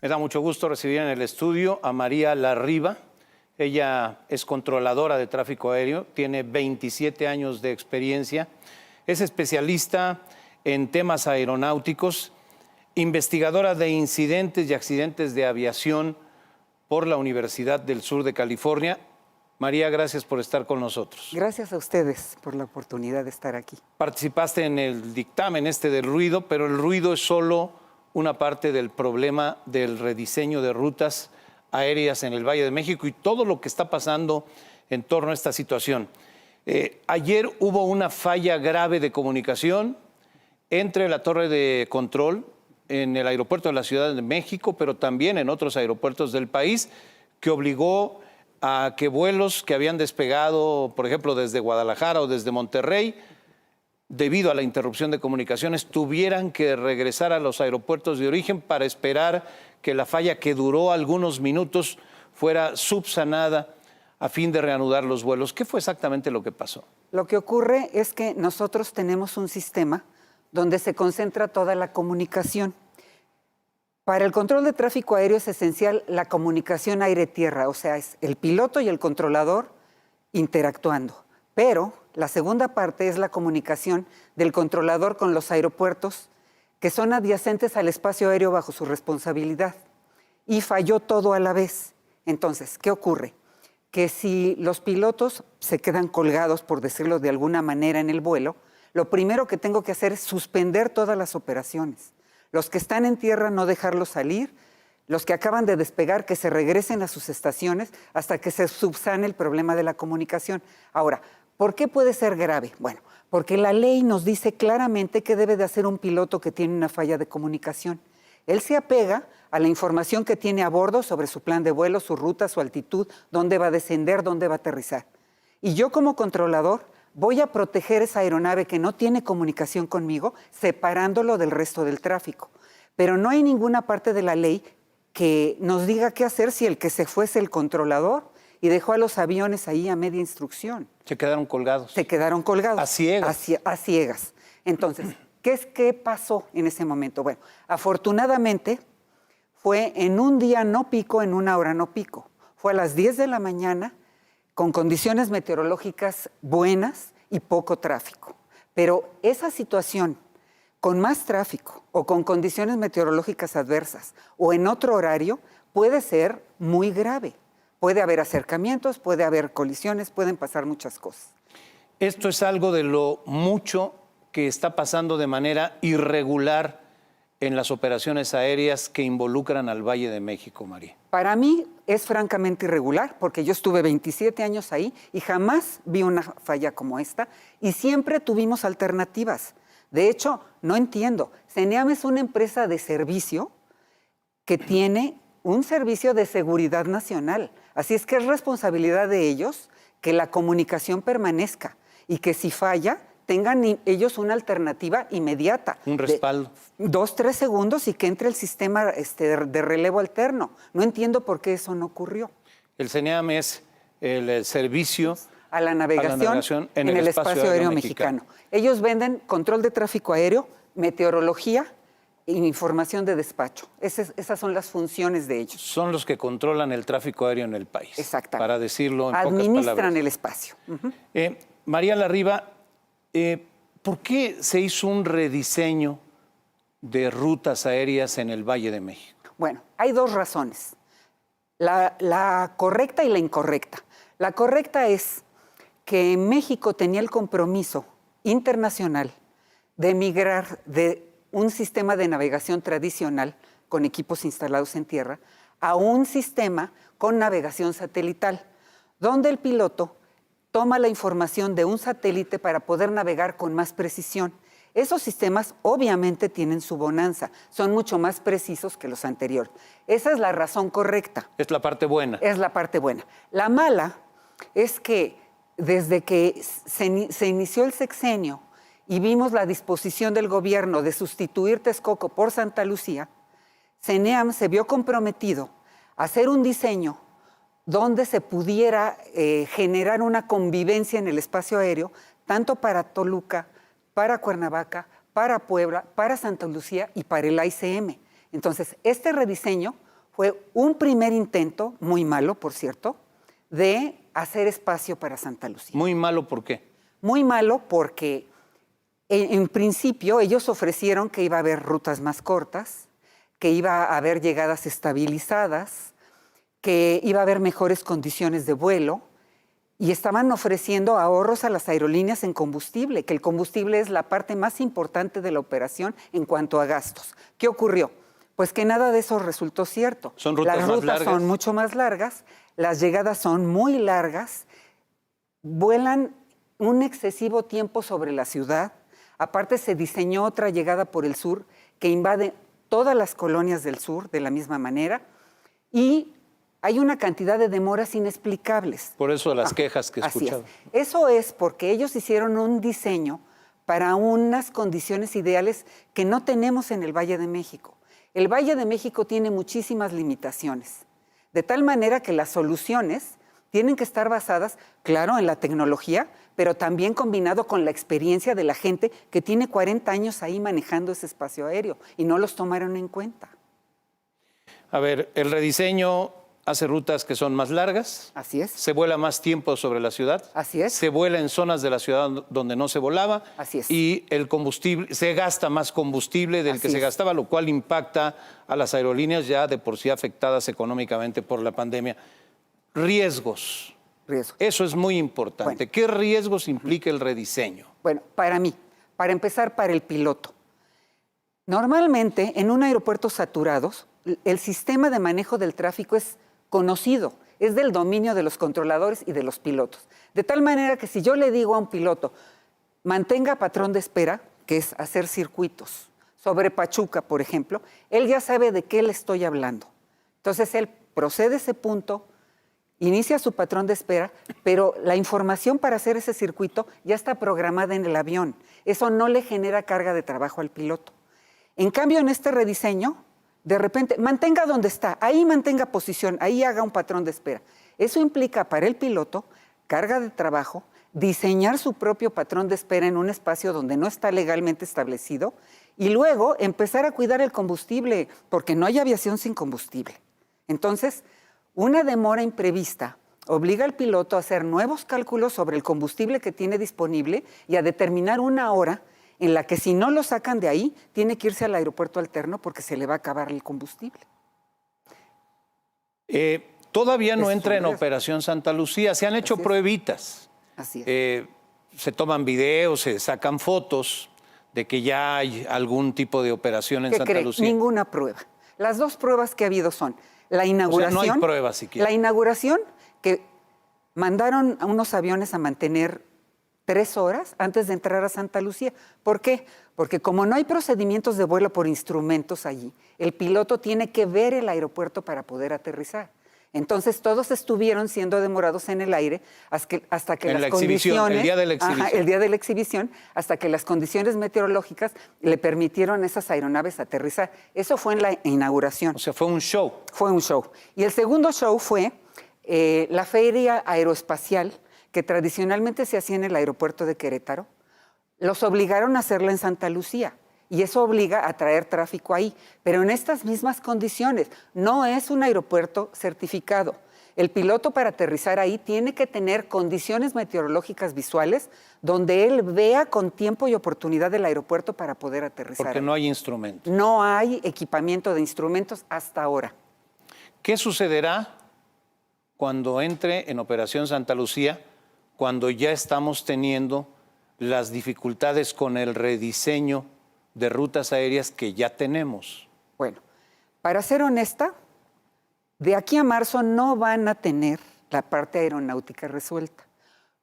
Me da mucho gusto recibir en el estudio a María Larriba. Ella es controladora de tráfico aéreo, tiene 27 años de experiencia, es especialista en temas aeronáuticos, investigadora de incidentes y accidentes de aviación por la Universidad del Sur de California. María, gracias por estar con nosotros. Gracias a ustedes por la oportunidad de estar aquí. Participaste en el dictamen del ruido, pero el ruido es solo una parte del problema del rediseño de rutas aéreas en el Valle de México y todo lo que está pasando en torno a esta situación. Ayer hubo una falla grave de comunicación entre la torre de control en el aeropuerto de la Ciudad de México, pero también en otros aeropuertos del país, que obligó a que vuelos que habían despegado, por ejemplo, desde Guadalajara o desde Monterrey, debido a la interrupción de comunicaciones, tuvieran que regresar a los aeropuertos de origen para esperar que la falla, que duró algunos minutos, fuera subsanada a fin de reanudar los vuelos. ¿Qué fue exactamente lo que pasó? Lo que ocurre es que nosotros tenemos un sistema donde se concentra toda la comunicación. Para el control de tráfico aéreo es esencial la comunicación aire-tierra, o sea, es el piloto y el controlador interactuando. Pero la segunda parte es la comunicación del controlador con los aeropuertos que son adyacentes al espacio aéreo bajo su responsabilidad. Y falló todo a la vez. Entonces, ¿qué ocurre? Que si los pilotos se quedan colgados, por decirlo de alguna manera, en el vuelo, lo primero que tengo que hacer es suspender todas las operaciones. Los que están en tierra, no dejarlos salir. Los que acaban de despegar, que se regresen a sus estaciones hasta que se subsane el problema de la comunicación. Ahora, ¿por qué puede ser grave? Bueno, porque la ley nos dice claramente qué debe de hacer un piloto que tiene una falla de comunicación. Él se apega a la información que tiene a bordo sobre su plan de vuelo, su ruta, su altitud, dónde va a descender, dónde va a aterrizar. Y yo como controlador voy a proteger esa aeronave que no tiene comunicación conmigo, separándolo del resto del tráfico. Pero no hay ninguna parte de la ley que nos diga qué hacer si el que se fue es el controlador y dejó a los aviones ahí a media instrucción. Se quedaron colgados. Se quedaron colgados. A ciegas. A ciegas. Entonces, ¿qué pasó en ese momento? Bueno, afortunadamente fue en un día no pico, en una hora no pico. Fue a las 10 de la mañana, con condiciones meteorológicas buenas y poco tráfico. Pero esa situación, con más tráfico o con condiciones meteorológicas adversas o en otro horario, puede ser muy grave. Puede haber acercamientos, puede haber colisiones, pueden pasar muchas cosas. Esto es algo de lo mucho que está pasando de manera irregular en las operaciones aéreas que involucran al Valle de México, María. Para mí es francamente irregular, porque yo estuve 27 años ahí y jamás vi una falla como esta y siempre tuvimos alternativas. De hecho, no entiendo, CENEAM es una empresa de servicio que tiene un servicio de seguridad nacional. Así es que es responsabilidad de ellos que la comunicación permanezca y que si falla, tengan ellos una alternativa inmediata. Un respaldo. 2-3 segundos y que entre el sistema de relevo alterno. No entiendo por qué eso no ocurrió. El CENEAM es el servicio a la navegación en el espacio aéreo mexicano. Ellos venden control de tráfico aéreo, meteorología e información de despacho. Esas son las funciones de ellos. Son los que controlan el tráfico aéreo en el país. Exactamente. Para decirlo en pocas palabras. Administran el espacio. María Larriba, ¿por qué se hizo un rediseño de rutas aéreas en el Valle de México? Bueno, hay dos razones. La correcta y la incorrecta. La correcta es que México tenía el compromiso internacional de migrar de un sistema de navegación tradicional con equipos instalados en tierra a un sistema con navegación satelital, donde el piloto toma la información de un satélite para poder navegar con más precisión. Esos sistemas obviamente tienen su bonanza, son mucho más precisos que los anteriores. Esa es la razón correcta. Es la parte buena. Es la parte buena. La mala es que desde que se inició el sexenio y vimos la disposición del gobierno de sustituir Texcoco por Santa Lucía, CENEAM se vio comprometido a hacer un diseño donde se pudiera generar una convivencia en el espacio aéreo, tanto para Toluca, para Cuernavaca, para Puebla, para Santa Lucía y para el AICM. Entonces, este rediseño Fue un primer intento, muy malo, por cierto, de hacer espacio para Santa Lucía. Muy malo, ¿por qué? Muy malo porque en principio ellos ofrecieron que iba a haber rutas más cortas, que iba a haber llegadas estabilizadas, que iba a haber mejores condiciones de vuelo y estaban ofreciendo ahorros a las aerolíneas en combustible, que el combustible es la parte más importante de la operación en cuanto a gastos. ¿Qué ocurrió? Pues que nada de eso resultó cierto. ¿Son rutas Las más rutas largas? son mucho más largas, las llegadas son muy largas, vuelan un excesivo tiempo sobre la ciudad. Aparte se diseñó otra llegada por el sur que invade todas las colonias del sur de la misma manera y hay una cantidad de demoras inexplicables. Por eso las quejas que Así escuchaba. es. Eso es porque ellos hicieron un diseño para unas condiciones ideales que no tenemos en el Valle de México. El Valle de México tiene muchísimas limitaciones, de tal manera que las soluciones tienen que estar basadas, claro, en la tecnología, pero también combinado con la experiencia de la gente que tiene 40 años ahí manejando ese espacio aéreo y no los tomaron en cuenta. A ver, el rediseño hace rutas que son más largas. Así es. Se vuela más tiempo sobre la ciudad. Así es. Se vuela en zonas de la ciudad donde no se volaba. Así es. Y el combustible, se gasta más combustible del que Así se es. gastaba, lo cual impacta a las aerolíneas ya de por sí afectadas económicamente por la pandemia. Riesgos. Riesgo. Eso es muy importante. Bueno. ¿Qué riesgos implica el rediseño? Bueno, para mí, para empezar, para el piloto. Normalmente, en un aeropuerto saturado, el sistema de manejo del tráfico es conocido, es del dominio de los controladores y de los pilotos. De tal manera que si yo le digo a un piloto, mantenga patrón de espera, que es hacer circuitos, sobre Pachuca, por ejemplo, él ya sabe de qué le estoy hablando. Entonces, él procede a ese punto, inicia su patrón de espera, pero la información para hacer ese circuito ya está programada en el avión. Eso no le genera carga de trabajo al piloto. En cambio, en este rediseño, de repente, mantenga donde está, ahí mantenga posición, ahí haga un patrón de espera. Eso implica para el piloto carga de trabajo, diseñar su propio patrón de espera en un espacio donde no está legalmente establecido y luego empezar a cuidar el combustible, porque no hay aviación sin combustible. Entonces, una demora imprevista obliga al piloto a hacer nuevos cálculos sobre el combustible que tiene disponible y a determinar una hora en la que si no lo sacan de ahí, tiene que irse al aeropuerto alterno porque se le va a acabar el combustible. Todavía no Es entra en un riesgo. Operación Santa Lucía. Se han hecho Así es. pruebitas. Así es. Se toman videos, se sacan fotos de que ya hay algún tipo de operación en ¿Qué Santa cree? Lucía. Ninguna prueba. Las dos pruebas que ha habido son la inauguración. no hay pruebas siquiera. La inauguración, que mandaron a unos aviones a mantener 3 horas antes de entrar a Santa Lucía. ¿Por qué? Porque como no hay procedimientos de vuelo por instrumentos allí, el piloto tiene que ver el aeropuerto para poder aterrizar. Entonces todos estuvieron siendo demorados en el aire hasta que En la las exhibición, condiciones... el día de la exhibición. Ajá, el día de la exhibición, hasta que las condiciones meteorológicas le permitieron a esas aeronaves aterrizar. Eso fue en la inauguración. O sea, fue un show. Fue un show. Y el segundo show fue la Feria Aeroespacial, que tradicionalmente se hacía en el aeropuerto de Querétaro. Los obligaron a hacerla en Santa Lucía. Y eso obliga a traer tráfico ahí. Pero en estas mismas condiciones. No es un aeropuerto certificado. El piloto para aterrizar ahí tiene que tener condiciones meteorológicas visuales donde él vea con tiempo y oportunidad el aeropuerto para poder aterrizar. Porque ahí. no hay instrumento. No hay equipamiento de instrumentos hasta ahora. ¿Qué sucederá cuando entre en Operación Santa Lucía, cuando ya estamos teniendo las dificultades con el rediseño de rutas aéreas que ya tenemos? Bueno, para ser honesta, de aquí a marzo no van a tener la parte aeronáutica resuelta.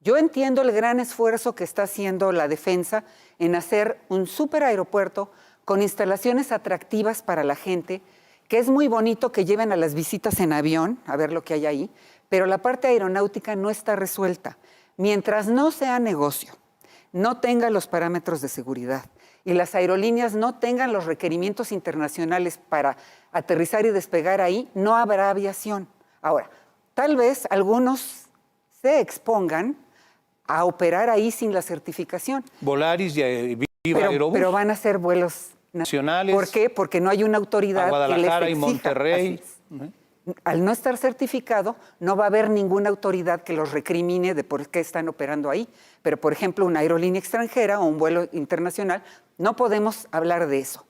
Yo entiendo el gran esfuerzo que está haciendo la defensa en hacer un superaeropuerto con instalaciones atractivas para la gente, que es muy bonito que lleven a las visitas en avión a ver lo que hay ahí, pero la parte aeronáutica no está resuelta. Mientras no sea negocio, no tenga los parámetros de seguridad y las aerolíneas no tengan los requerimientos internacionales para aterrizar y despegar ahí, no habrá aviación. Ahora, tal vez algunos se expongan a operar ahí sin la certificación. Volaris y Viva Aerobús. Pero van a ser vuelos nacionales. ¿Por qué? Porque no hay una autoridad a Guadalajara que les y exija. Monterrey. Así es. Al no estar certificado, no va a haber ninguna autoridad que los recrimine de por qué están operando ahí. Pero, por ejemplo, una aerolínea extranjera o un vuelo internacional, no podemos hablar de eso.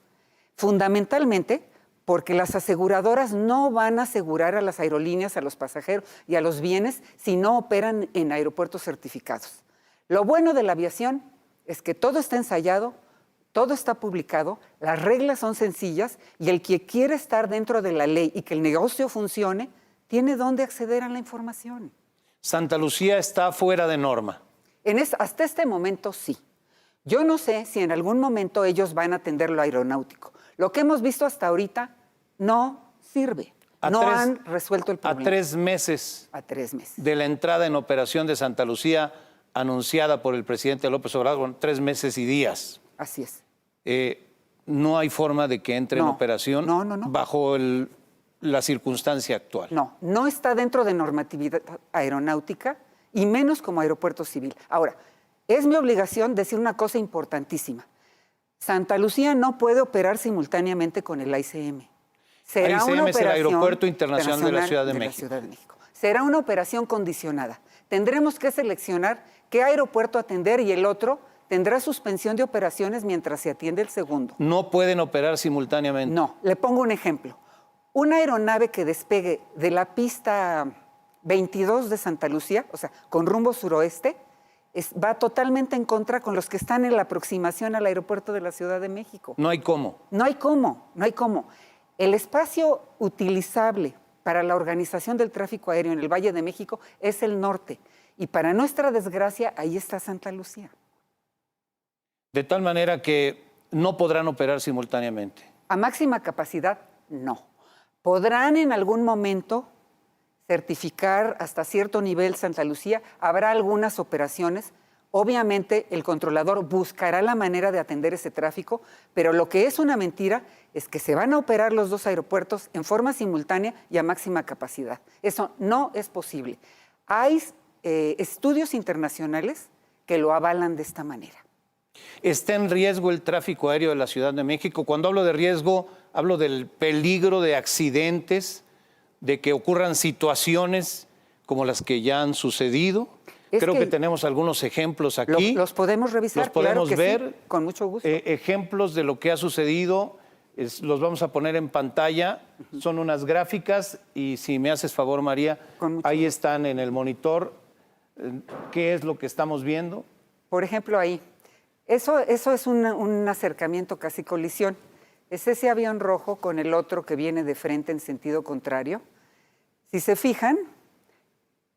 Fundamentalmente porque las aseguradoras no van a asegurar a las aerolíneas, a los pasajeros y a los bienes si no operan en aeropuertos certificados. Lo bueno de la aviación es que todo está ensayado, todo está publicado, las reglas son sencillas y el que quiere estar dentro de la ley y que el negocio funcione, tiene dónde acceder a la información. Santa Lucía está fuera de norma. Hasta este momento sí. Yo no sé si en algún momento ellos van a atender lo aeronáutico. Lo que hemos visto hasta ahorita no sirve. Han resuelto el problema. A 3 meses. A 3 meses. De la entrada en operación de Santa Lucía anunciada por el presidente López Obrador, 3 meses y días. Así es. No hay forma de que entre en operación bajo la circunstancia actual. No está dentro de normatividad aeronáutica y menos como aeropuerto civil. Ahora, es mi obligación decir una cosa importantísima. Santa Lucía no puede operar simultáneamente con el AICM. AICM es el Aeropuerto Internacional de la Ciudad de México. Será una operación condicionada. Tendremos que seleccionar qué aeropuerto atender y el otro tendrá suspensión de operaciones mientras se atiende el segundo. ¿No pueden operar simultáneamente? No. Le pongo un ejemplo. Una aeronave que despegue de la pista 22 de Santa Lucía, o sea, con rumbo suroeste, va totalmente en contra con los que están en la aproximación al aeropuerto de la Ciudad de México. No hay cómo. No hay cómo. El espacio utilizable para la organización del tráfico aéreo en el Valle de México es el norte. Y para nuestra desgracia, ahí está Santa Lucía. De tal manera que no podrán operar simultáneamente. A máxima capacidad, no. Podrán en algún momento certificar hasta cierto nivel Santa Lucía. Habrá algunas operaciones. Obviamente el controlador buscará la manera de atender ese tráfico, pero lo que es una mentira es que se van a operar los dos aeropuertos en forma simultánea y a máxima capacidad. Eso no es posible. Hay estudios internacionales que lo avalan de esta manera. ¿Está en riesgo el tráfico aéreo de la Ciudad de México? Cuando hablo de riesgo, hablo del peligro de accidentes, de que ocurran situaciones como las que ya han sucedido. Creo que tenemos algunos ejemplos aquí. Los podemos revisar, los podemos ver, sí, con mucho gusto. Ejemplos de lo que ha sucedido, los vamos a poner en pantalla. Son unas gráficas y si me haces favor, María, ahí están en el monitor. ¿Qué es lo que estamos viendo? Por ejemplo, ahí. Eso es un acercamiento, casi colisión. Es ese avión rojo con el otro que viene de frente en sentido contrario. Si se fijan,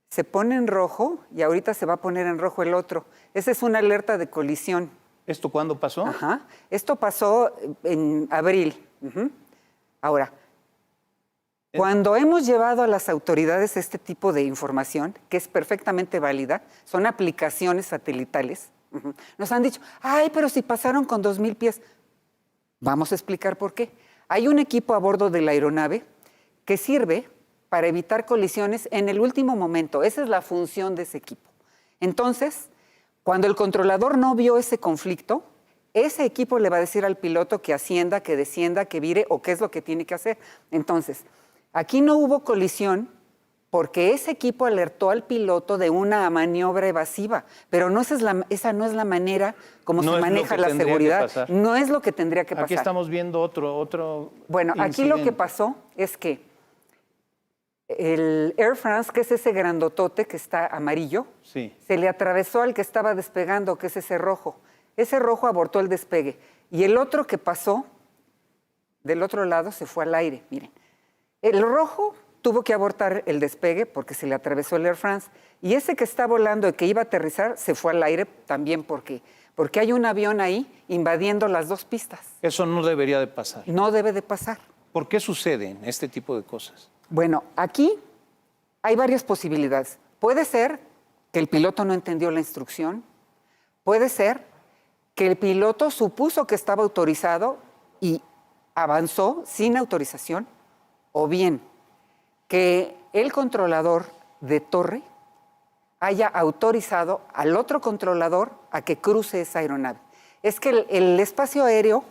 se pone en rojo y ahorita se va a poner en rojo el otro. Esa es una alerta de colisión. ¿Esto cuándo pasó? Esto pasó en abril. Ahora, cuando hemos llevado a las autoridades este tipo de información, que es perfectamente válida, son aplicaciones satelitales, nos han dicho, ay, pero si pasaron con 2,000 pies. Vamos a explicar por qué. Hay un equipo a bordo de la aeronave que sirve para evitar colisiones en el último momento. Esa es la función de ese equipo. Entonces, cuando el controlador no vio ese conflicto, ese equipo le va a decir al piloto que ascienda, que descienda, que vire o qué es lo que tiene que hacer. Entonces, aquí no hubo colisión porque ese equipo alertó al piloto de una maniobra evasiva, pero esa no es la manera como se maneja la seguridad. No es lo que tendría que pasar. Aquí estamos viendo otro Bueno, aquí lo que pasó es que el Air France, que es ese grandotote que está amarillo, se le atravesó al que estaba despegando, que es ese rojo. Ese rojo abortó el despegue. Y el otro que pasó del otro lado se fue al aire. Miren, el rojo tuvo que abortar el despegue porque se le atravesó el Air France. Y ese que está volando y que iba a aterrizar se fue al aire también porque hay un avión ahí invadiendo las dos pistas. Eso no debería de pasar. No debe de pasar. ¿Por qué suceden este tipo de cosas? Bueno, aquí hay varias posibilidades. Puede ser que el piloto no entendió la instrucción. Puede ser que el piloto supuso que estaba autorizado y avanzó sin autorización. O bien, que el controlador de torre haya autorizado al otro controlador a que cruce esa aeronave. Es que el espacio aéreo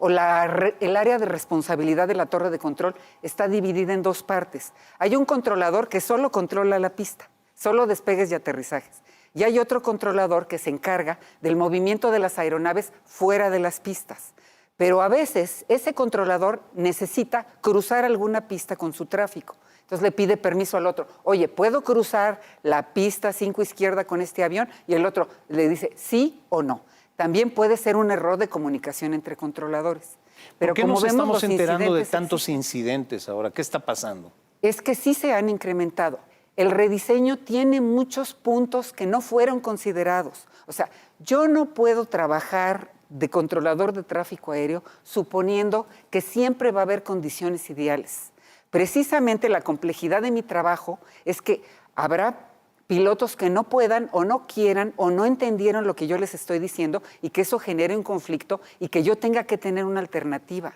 o el área de responsabilidad de la torre de control está dividida en dos partes. Hay un controlador que solo controla la pista, solo despegues y aterrizajes. Y hay otro controlador que se encarga del movimiento de las aeronaves fuera de las pistas. Pero a veces ese controlador necesita cruzar alguna pista con su tráfico. Entonces le pide permiso al otro. Oye, ¿puedo cruzar la pista 5 izquierda con este avión? Y el otro le dice sí o no. También puede ser un error de comunicación entre controladores. Pero ¿por qué como nos vemos, estamos los enterando de incidentes tantos existen. incidentes ahora? ¿Qué está pasando? Es que sí se han incrementado. El rediseño tiene muchos puntos que no fueron considerados. O sea, yo no puedo trabajar de controlador de tráfico aéreo suponiendo que siempre va a haber condiciones ideales. Precisamente la complejidad de mi trabajo es que habrá pilotos que no puedan o no quieran o no entendieron lo que yo les estoy diciendo y que eso genere un conflicto y que yo tenga que tener una alternativa.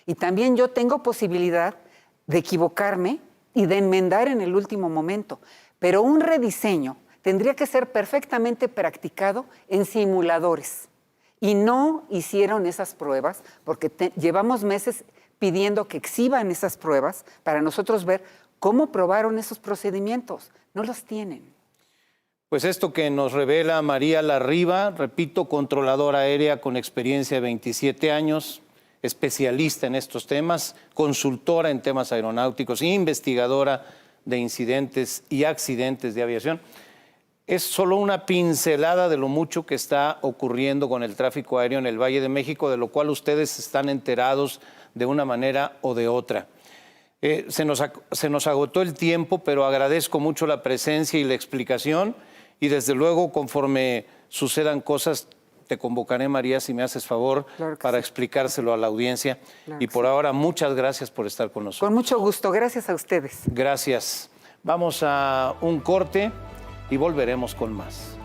Y también yo tengo posibilidad de equivocarme y de enmendar en el último momento. Pero un rediseño tendría que ser perfectamente practicado en simuladores. Y no hicieron esas pruebas porque llevamos meses pidiendo que exhiban esas pruebas para nosotros ver cómo probaron esos procedimientos. No los tienen. Pues esto que nos revela María Larriba, repito, controladora aérea con experiencia de 27 años, especialista en estos temas, consultora en temas aeronáuticos, investigadora de incidentes y accidentes de aviación. Es solo una pincelada de lo mucho que está ocurriendo con el tráfico aéreo en el Valle de México, de lo cual ustedes están enterados de una manera o de otra. Se nos agotó el tiempo, pero agradezco mucho la presencia y la explicación. Y desde luego, conforme sucedan cosas, te convocaré, María, si me haces favor, Claro que para sí. explicárselo a la audiencia. Claro Y que por sí. ahora, muchas gracias por estar con nosotros. Con mucho gusto. Gracias a ustedes. Gracias. Vamos a un corte y volveremos con más.